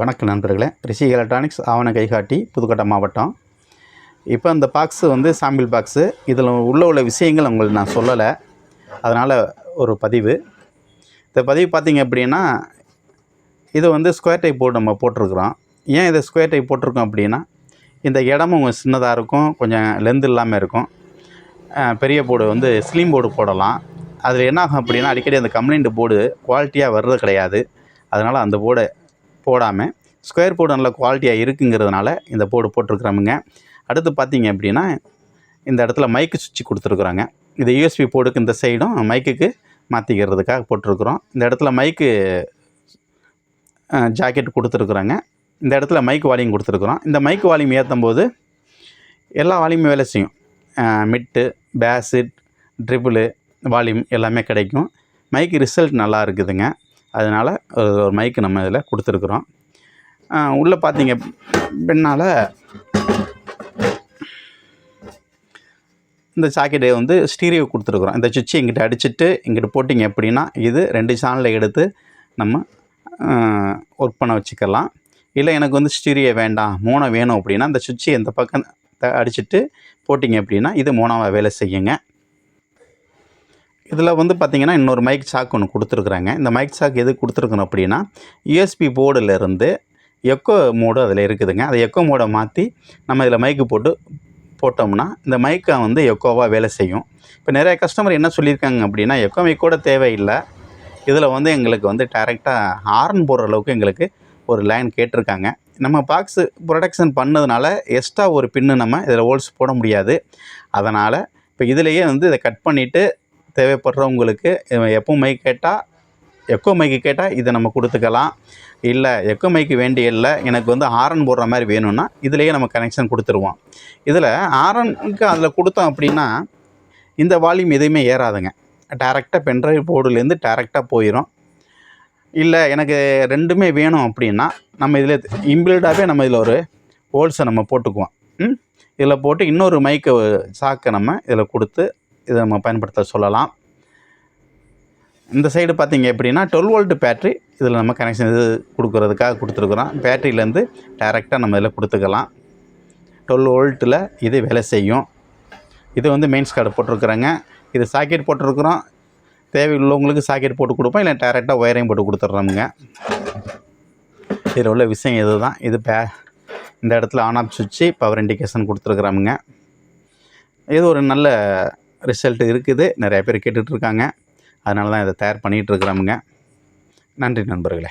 வணக்கம் நண்பர்களே. ரிஷி எலக்ட்ரானிக்ஸ் ஆவண கைகாட்டி புதுக்கோட்டை மாவட்டம். இப்போ இந்த பாக்ஸு வந்து சாம்பிள் பாக்ஸு. இதில் உள்ள விஷயங்கள் உங்களுக்கு நான் சொல்லலை, அதனால் ஒரு பதிவு. இந்த பதிவு பார்த்திங்க அப்படின்னா, இது வந்து ஸ்கொயர் டைப் போர்டு நம்ம போட்டிருக்குறோம். ஏன் இதை ஸ்கொயர் டைப் போட்டிருக்கோம் அப்படின்னா, இந்த இடமும் கொஞ்சம் சின்னதாக இருக்கும், கொஞ்சம் லென்த் இல்லாமல் இருக்கும். பெரிய போர்டு வந்து ஸ்லிம் போர்டு போடலாம். அதில் என்ன ஆகும் அப்படின்னா, அடிக்கடி அந்த கம்ப்ளைண்ட் போர்டு குவாலிட்டியாக வர்றது கிடையாது. அதனால் அந்த போர்டை போடாமல் ஸ்கொயர் போர்டு நல்ல குவாலிட்டியாக இருக்குங்கிறதுனால இந்த போர்டு போட்டிருக்கிறோமுங்க. அடுத்து பார்த்தீங்க அப்படின்னா, இந்த இடத்துல மைக்கு சுவிட்ச் கொடுத்துருக்குறாங்க. இது யூஎஸ்பி போர்டுக்கு இந்த சைடும் மைக்குக்கு மாற்றிக்கிறதுக்காக போட்டிருக்குறோம். இந்த இடத்துல மைக்கு ஜாக்கெட் கொடுத்துருக்குறாங்க. இந்த இடத்துல மைக் வால்யூம் கொடுத்துருக்குறோம். இந்த மைக் வால்யூம் ஏற்றும் போது எல்லா வால்யூமும் வேலை செய்யும். மிட்டு, பேஸு, ட்ரிபிளு வால்யூம் எல்லாமே கிடைக்கும். மைக்கு ரிசல்ட் நல்லா இருக்குதுங்க. அதனால் ஒரு மைக்கு நம்ம இதில் கொடுத்துருக்குறோம். உள்ளே பார்த்தீங்க பின்னால் இந்த சாக்கெட்டை வந்து ஸ்டீரியோ கொடுத்துருக்குறோம். இந்த சுவிட்சை இங்கிட்ட அடிச்சுட்டு இங்கிட்ட போட்டிங்க அப்படின்னா இது 2 சேனலை எடுத்து நம்ம ஒர்க் பண்ண வச்சுக்கலாம். இல்லை எனக்கு வந்து ஸ்டீரியோ வேண்டாம், மோனோ வேணும் அப்படின்னா இந்த சுவிட்சை இந்த பக்கம் அடிச்சுட்டு போட்டிங்க அப்படின்னா இது மோனோவாக வேலை செய்யுங்க. இதில் வந்து பார்த்திங்கன்னா இன்னொரு மைக் சாக் ஒன்று கொடுத்துருக்குறாங்க. இந்த மைக் சாக் எது கொடுத்துருக்கணும் அப்படின்னா, யூஎஸ்பி போர்டிலேருந்து எக்கோ மோடு அதில் இருக்குதுங்க. அதை எக்கோ மோடை மாற்றி நம்ம இதில் மைக்கு போட்டோம்னா இந்த மைக்கை வந்து எக்கோவாக வேலை செய்யும். இப்போ நிறைய கஸ்டமர் என்ன சொல்லியிருக்காங்க அப்படின்னா, எக்கோ மைக் கூட தேவையில்லை, இதில் வந்து எங்களுக்கு வந்து டைரெக்டாக ஹார்ன் போடுற அளவுக்கு எங்களுக்கு ஒரு லைன் கேட்டிருக்காங்க. நம்ம பாக்ஸு ப்ரொடக்ஷன் பண்ணதுனால எக்ஸ்ட்ரா ஒரு பின்னு நம்ம இதில் ஹோல்ஸ் போட முடியாது. அதனால் இப்போ இதிலையே வந்து இதை கட் பண்ணிவிட்டு தேவைப்படுறவங்களுக்கு எப்போ மைக் கேட்டால் எக்கோ மைக்கு கேட்டால் இதை நம்ம கொடுத்துக்கலாம். இல்லை எக்கோ மைக்கு வேண்டிய இல்லை, எனக்கு வந்து ஹாரன் போடுற மாதிரி வேணும்னா இதிலேயே நம்ம கனெக்ஷன் கொடுத்துருவோம். இதில் ஹாரனுக்கு அதில் கொடுத்தோம் அப்படின்னா இந்த வால்யூம் எதுவுமே ஏறாதுங்க. டேரெக்டாக பென்ட்ரைவ் போர்டுலேருந்து டேரெக்டாக போயிடும். இல்லை எனக்கு ரெண்டுமே வேணும் அப்படின்னா நம்ம இதில் இன்பில்டாகவே நம்ம இதில் ஒரு ஹோல்ஸை நம்ம போட்டுக்குவோம். இதில் போட்டு இன்னொரு மைக்கை சாக்கை நம்ம இதில் கொடுத்து இதை நம்ம பயன்படுத்த சொல்லலாம். இந்த சைடு பார்த்திங்க எப்படின்னா 12 வோல்ட் பேட்ரி இதில் நம்ம கனெக்ஷன் இது கொடுக்குறதுக்காக கொடுத்துருக்குறோம். பேட்டரியிலேருந்து டைரெக்டாக நம்ம இதில் கொடுத்துக்கலாம். 12 வோல்ட்டில் இது வேலை செய்யும். இது வந்து மெயின்ஸ் கார்டு போட்டிருக்குறாங்க. இது சாக்கெட் போட்டிருக்குறோம். தேவையுள்ளவங்களுக்கு சாக்கெட் போட்டு கொடுப்போம், இல்லை டைரெக்டாக ஒயரையும் போட்டு கொடுத்துட்றோமுங்க. இதில் உள்ள விஷயம் இது தான். இது இந்த இடத்துல ஆன் ஆஃப் சுவிட்சு பவர் இண்டிகேஷன் கொடுத்துருக்குறாமுங்க. இது ஒரு நல்ல ரிசல்ட் இருக்குது. நிறைய பேர் கேட்டுட்ருக்காங்க. அதனால தான் இதை தயார் பண்ணிகிட்ருக்குறாமுங்க. நன்றி நண்பர்களே.